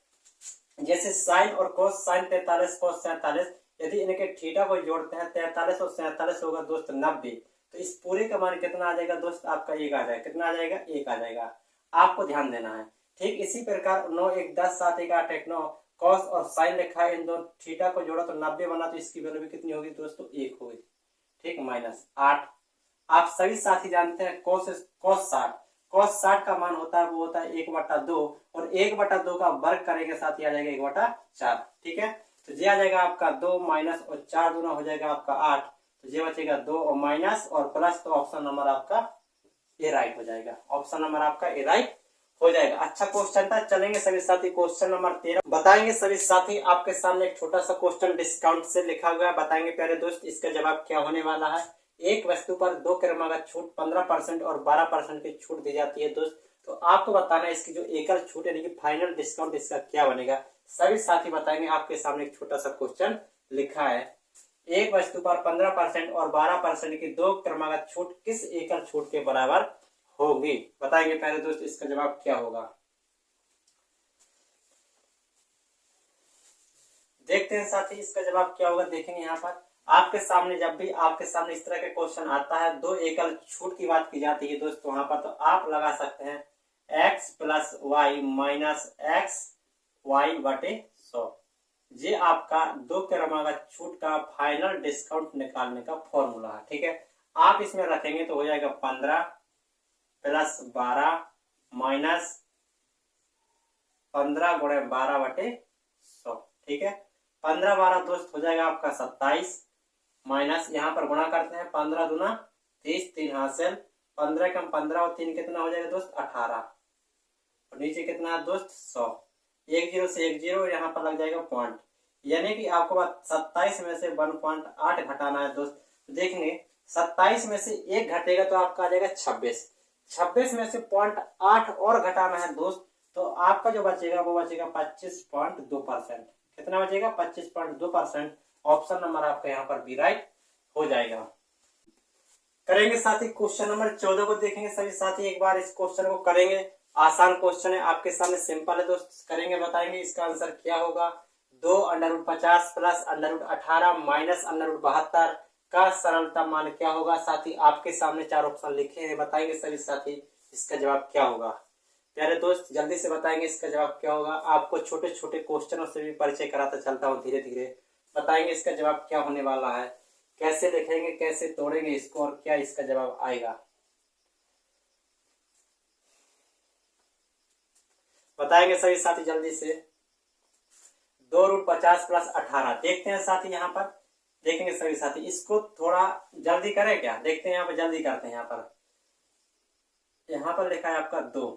[SPEAKER 1] जैसे साइन और कॉस, साइन 43 कॉस 47, यदि इनके थीटा को जोड़ते हैं 43 और 47 होगा दोस्त 90, तो इस पूरे का मान कितना आ जाएगा दोस्त, आपका 1 आ जाएगा। कितना आ जाएगा, 1 आ जाएगा। आपको ध्यान देना है। ठीक इसी प्रकार 9 1 10 7 1 8 1 9 कॉस और साइन लिखा है, इन दो थीटा को जोड़ा तो 90 बना, तो इसकी वैल्यू भी कितनी होगी दोस्तों, 1 होगी, ठीक, -8। आप सभी साथी जानते हैं कॉस 60 का मान होता है वो होता है 1/2, और 1/2 का वर्ग करेंगे साथी आ जाएगा 1/4, ठीक है। तो ये आ जाएगा आपका 2 माइनस और 4 दूना हो जाएगा आपका 8, तो ये बचेगा 2 और माइनस और प्लस, तो ऑप्शन नंबर आपका ए राइट हो जाएगा। ऑप्शन नंबर आपका ए राइट हो जाएगा। अच्छा क्वेश्चन था। चलेंगे सभी साथी क्वेश्चन नंबर 13 बताएंगे सभी साथी। आपके सामने एक छोटा सा क्वेश्चन डिस्काउंट से लिखा हुआ है, बताएंगे प्यारे दोस्त इसका जवाब क्या होने वाला है। एक वस्तु पर 2 क्रमागत छूट 15% और 12% की छूट दी जाती है दोस्त, तो आपको बताना है इसकी जो एकल छूट यानी कि फाइनल डिस्काउंट इसका क्या बनेगा। सभी साथी बताएंगे। आपके सामने एक छोटा सा क्वेश्चन लिखा है, एक वस्तु पर 15% और 12% की 2 क्रमागत छूट किस एकल छूट के बराबर होगी, बताएंगे पहले दोस्त इसका जवाब क्या होगा। देखते हैं साथी इसका जवाब क्या होगा। देखेंगे यहाँ पर आपके सामने, जब भी आपके सामने इस तरह के क्वेश्चन आता है, 2 एकल छूट की बात की जाती है दोस्तों वहां पर, तो आप लगा सकते हैं x + y minus x y/100। ये आपका 2 क्रमागत छूट का फाइनल डिस्काउंट निकालने का फॉर्मूला है, ठीक है। आप इसमें रखेंगे तो हो जाएगा 15 + 12 माइनस 15 × 12/100, ठीक है। 15 12 दोस्त हो जाएगा आपका 27, माइनस यहाँ पर गुणा करते हैं 15 दूना 30, 3 हासिल, 15 कम 15 और 3 कितना हो जाएगा दोस्त 18, और नीचे कितना है दोस्त 100, 1 0 से 1 0 यहाँ पर लग जाएगा पॉइंट, यानी कि आपको 27 में से 1.8 घटाना है दोस्त। तो देखेंगे 27 में से 1 घटेगा तो आपका आ जाएगा 26 में से 0.8 और घटाना है दोस्त, तो आपका जो बचेगा वो बचेगा 25.2%। कितना बचेगा 25.2%। ऑप्शन नंबर आपका यहाँ पर बी राइट हो जाएगा। करेंगे साथी क्वेश्चन नंबर 14 को देखेंगे सभी साथी। एक बार इस क्वेश्चन को करेंगे, आसान क्वेश्चन है, आपके सामने सिंपल है दोस्त, करेंगे बताएंगे इसका आंसर क्या होगा। 2√50 + √18 माइनस √72 का सरलता मान क्या होगा। साथी आपके सामने 4 ऑप्शन लिखे हैं, बताएंगे सभी साथी इसका जवाब क्या होगा। प्यारे दोस्त जल्दी से बताएंगे इसका जवाब क्या होगा। आपको छोटे छोटे क्वेश्चनों से भी परिचय कराता चलता हूँ धीरे धीरे। बताएंगे इसका जवाब क्या होने वाला है, कैसे लिखेंगे, कैसे तोड़ेंगे इसको, और क्या इसका जवाब आएगा। बताएंगे सभी साथी जल्दी से। 2√50 + 18 देखते हैं साथी यहाँ पर देखेंगे सभी साथी, इसको थोड़ा जल्दी करें क्या, देखते हैं यहाँ पर, जल्दी करते हैं। यहाँ पर लिखा है आपका 2।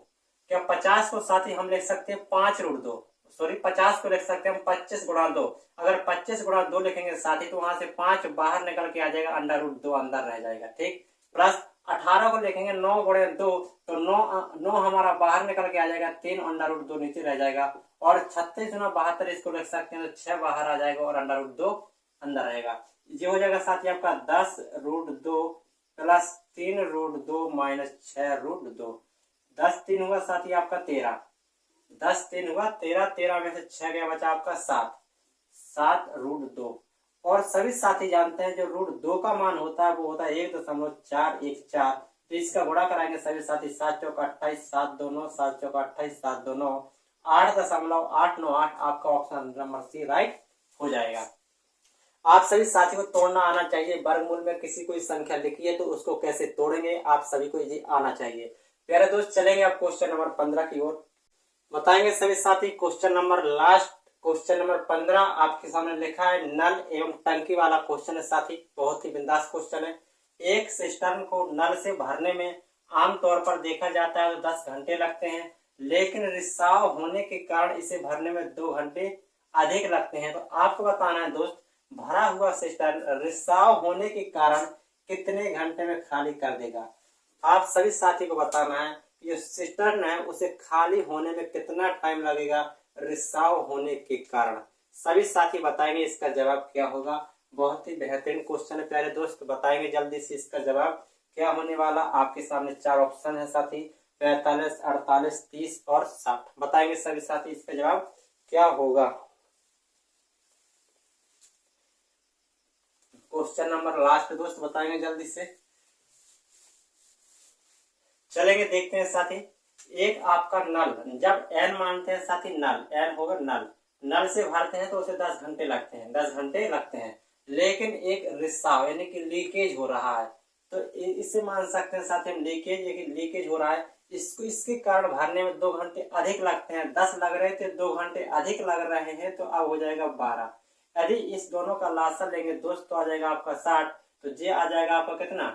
[SPEAKER 1] क्या 50 को साथी हम लिख सकते हैं 5√2, सॉरी 50 को लिख सकते हैं हम 25×2। अगर 25×2 लिखेंगे साथी तो वहां से 5 बाहर निकल के आ जाएगा, अंडर रूट 2 अंदर रह जाएगा, ठीक। प्लस 18 को लिखेंगे 9×2 तो 9 हमारा बाहर निकल के आ जाएगा, 3 अंडर रूट 2 नीचे रह जाएगा। और 36×72 इसको लिख सकते हैं तो 6 बाहर आ जाएगा और अंडर रूट 2 अंदर रहेगा। ये हो जाएगा साथी आपका 10√2 प्लस 3√2 माइनस 6√2। 10×3 हुआ साथी आपका 13, 10×3 हुआ 13, 13 में से 6 गया, बचा आपका 7, 7√2। और सभी साथी जानते हैं जो √2 का मान होता है वो होता है 1.414। तो इसका गुणा कराएंगे सभी साथी, 7 चौका 28, 7 2 9, 7 चौका 28, 7 2 9, 8.898। आपका ऑप्शन नंबर सी राइट हो जाएगा। आप सभी साथी को तोड़ना आना चाहिए। वर्गमूल में किसी कोई संख्या लिखी है तो उसको कैसे तोड़ेंगे आप सभी को ये आना चाहिए। प्यारे दोस्त, चलेंगे आप क्वेश्चन नंबर 15 की ओर, बताएंगे सभी साथी। Question number last, question number 15 आपके सामने लिखा है, नल एवं टंकी वाला क्वेश्चन है साथी, बहुत ही बिंदास क्वेश्चन है। एक सिस्टर्न को नल से भरने में आमतौर पर देखा जाता है तो 10 घंटे लगते हैं, लेकिन रिसाव होने के कारण इसे भरने में 2 घंटे अधिक लगते हैं। तो आपको बताना है दोस्त, भरा हुआ सिस्टर्न रिसाव होने के कारण कितने घंटे में खाली कर देगा। आप सभी साथी को बताना है ये सिस्टर्न है उसे खाली होने में कितना टाइम लगेगा रिसाव होने के कारण। सभी साथी बताएंगे इसका जवाब क्या होगा। बहुत ही बेहतरीन क्वेश्चन है प्यारे दोस्त, बताएंगे जल्दी से इसका जवाब क्या होने वाला। आपके सामने 4 ऑप्शन है साथी, 45, 48, 30 और 60। बताएंगे सभी साथी इसका जवाब क्या होगा। क्वेश्चन नंबर लास्ट दोस्त, बताएंगे जल्दी से। चलेंगे देखते हैं साथी। एक आपका नल, जब n मानते हैं साथी, नल n होगा, नल से भरते हैं तो उसे 10 घंटे लगते हैं, 10 घंटे लगते हैं। लेकिन एक रिसाव यानी कि लीकेज हो रहा है, तो इसे मान सकते हैं साथी हम लीकेज हो रहा है, इसको इसके कारण भरने में 2 घंटे अधिक लगते हैं। 10 लग रहे थे, 2 घंटे अधिक लग रहे हैं, तो अब हो जाएगा 12। यदि इस दोनों का लासा लेंगे दोस्त तो आ जाएगा आपका 60। तो ये आ जाएगा आपका कितना,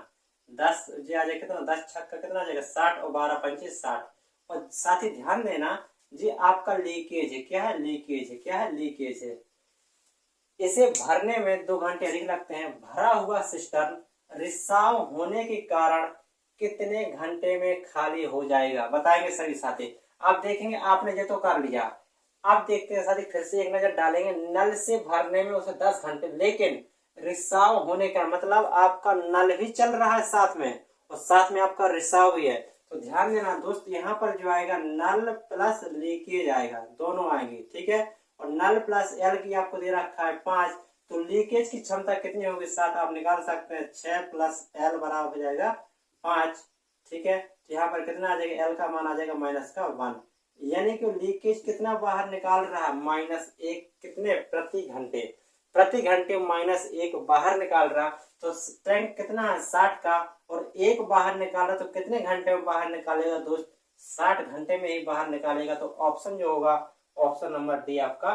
[SPEAKER 1] 10, ये आ जाएगा कितना, 10 छक्का कितना आ जाएगा 60 और 12 पंचे 60। और साथ ही ध्यान देना ये आपका लीकेज है, क्या है, लीकेज है, क्या है, लीकेज है। इसे भरने में 2 घंटे अधिक लगते हैं। भरा हुआ सिस्टर्न रिसाव होने के कारण कितने घंटे में खाली हो जाएगा, बताएंगे सभी साथी। आप देखेंगे आपने ये तो कर लिया, अब देखते हैं साथी फिर से एक नजर डालेंगे। नल से भरने में उसे 10 घंटे, लेकिन रिसाव होने का मतलब आपका नल भी चल रहा है साथ में और साथ में आपका रिसाव भी है। तो ध्यान देना दोस्त, यहाँ पर जो आएगा नल प्लस लीकेज आएगा, दोनों आएंगे, ठीक है। और नल प्लस एल की आपको दे रखा है 5, तो लीकेज की क्षमता कितनी होगी 7, आप निकाल सकते हैं। 6 प्लस एल बराबर हो जाएगा 5, ठीक है। तो यहाँ पर कितना आ जाएगा, एल का मान आ जाएगा -1, यानी कि लीकेज कितना बाहर निकाल रहा है, -1 कितने प्रति घंटे, प्रति घंटे -1 बाहर निकाल रहा। तो टैंक कितना है 60 का, और 1 बाहर निकाल रहा तो कितने घंटे में बाहर निकालेगा दोस्त, 60 घंटे में ही बाहर निकालेगा। तो ऑप्शन जो होगा ऑप्शन नंबर डी आपका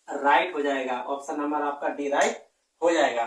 [SPEAKER 1] राइट हो जाएगा, ऑप्शन नंबर आपका डी राइट हो जाएगा।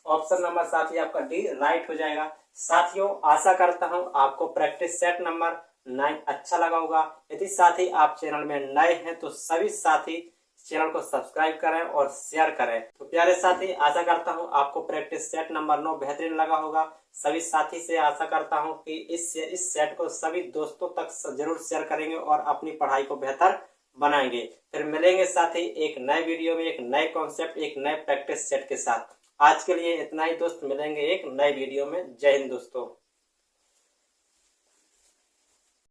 [SPEAKER 1] ऑप्शन नंबर साथी आपका डी राइट हो जाएगा। साथियों आशा करता हूं आपको प्रैक्टिस सेट नंबर 9 अच्छा लगा होगा। यदि साथी आप चैनल में नए हैं तो सभी साथी चैनल को सब्सक्राइब करें और शेयर करें। तो प्यारे साथी आशा करता हूं आपको प्रैक्टिस सेट नंबर 9 बेहतरीन लगा होगा। सभी साथी से आशा करता हूं कि इस सेट को सभी दोस्तों तक जरूर शेयर करेंगे और अपनी पढ़ाई को बेहतर बनाएंगे। फिर मिलेंगे साथी एक नए वीडियो में, एक नए कॉन्सेप्ट, एक नए प्रैक्टिस सेट के साथ। आज के लिए इतना ही दोस्त, मिलेंगे एक नए वीडियो में। जय हिंद दोस्तों।